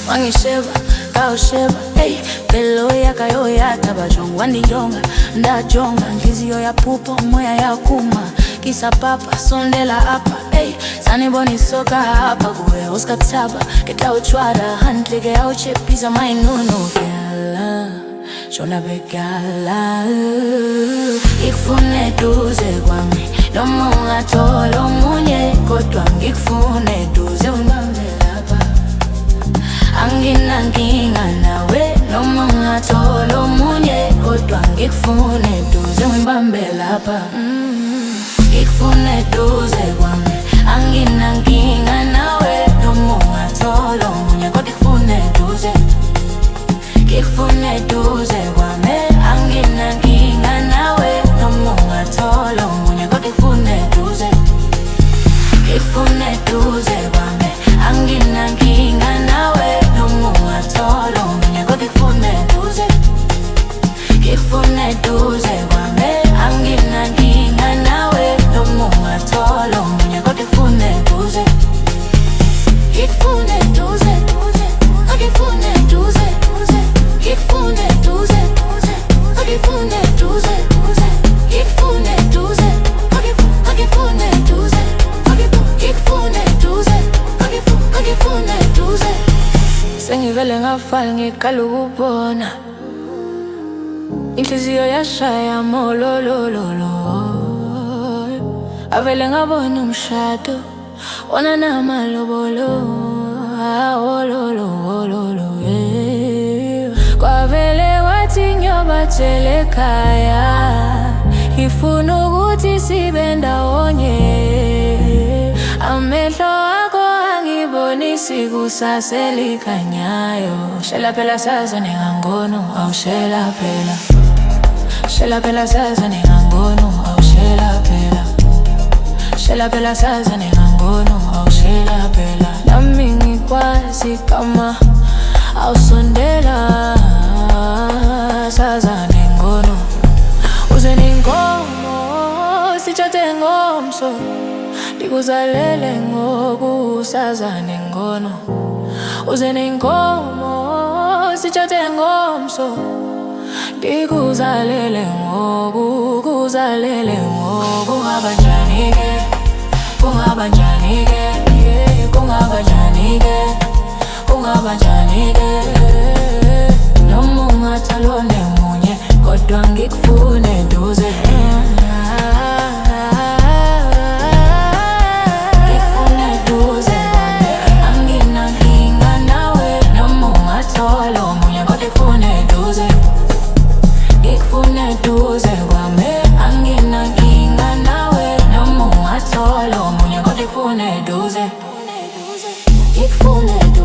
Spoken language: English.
Wangisheba, kawusheba, hey. Pelo yaka yo yata bajong wandinjonga, ndajonga nhliziyo yaphupha, umoya yakuma. Kisa papa, sondela apa, hey. Sanibona isoka hapa, kuwe uskathaba. Ketla uchwara, handleke auchephisa mainuno. Gyala, shona begala. Ikufune duze kwami, noma ungathola omunye, kodwa ngikufune duze ungibambe lapha. Anginankinga nawe, noma ungathola omunye, kodwa ngikufune duze ungibambe lapha. Ngikufune duze kwami, anginankinga nawe, noma ungathola omunye, kodwa ngikufune duze. Ngikufune duze kwami, anginankinga nawe, noma ungathola omunye, kodwa ngikufune duze. Ngikufune duze kwami, anginankinga nawe, noma ungathola omunye, kodwa ngikufune duze. Ngikufune duze kwami, anginankinga nawe, noma ungathola omunye, kodwa ngikufune duze. Ngikufune duze, ngikufune duze, ngikufune duze, ngikufune duze, ngikufune duze, ngikufune duze, ngikufune duze, ngikufune duze. Sengivele ngafala ngiqala ukubona, inhliziyo yashaya mololololo. Avele ngabona umshado, wona namalobolo, ololo, yeah. Kwavele wathi ngiyobatshela ekhaya, ngifuna ukuthi sibe ndawonye. Amehlo akho angibonisi kusasa elikhanyayo. Shela phela sazane ngangono, awushela phela. Shela phela sazane ngangono, awushela phela. Shela phela sazane ngangono, awushela phela. Nami ngikwazi kama awusondela, sazane ngono. Uze nenkomo, sithathe ngomso, ndikuzalele ngoku, sazane ngono. Uze nenkomo, sithathe ngomso, ndikuzalele ngoku, kuzalele ngoku. Kungaba njani ke, kungaba njani ke, yeah. Kungaba njani ke, kungaba njani ke, noma ungathola omunye, kodwa ngikufune duze. Ngikufune duze kwami, anginankinga nawe, noma ungathola omunye, kodwa ngikufune duze. Ngikufune duze kwami, anginankinga nawe, noma ungathola omunye, kodwa ngikufune duze. Ngikufune duze.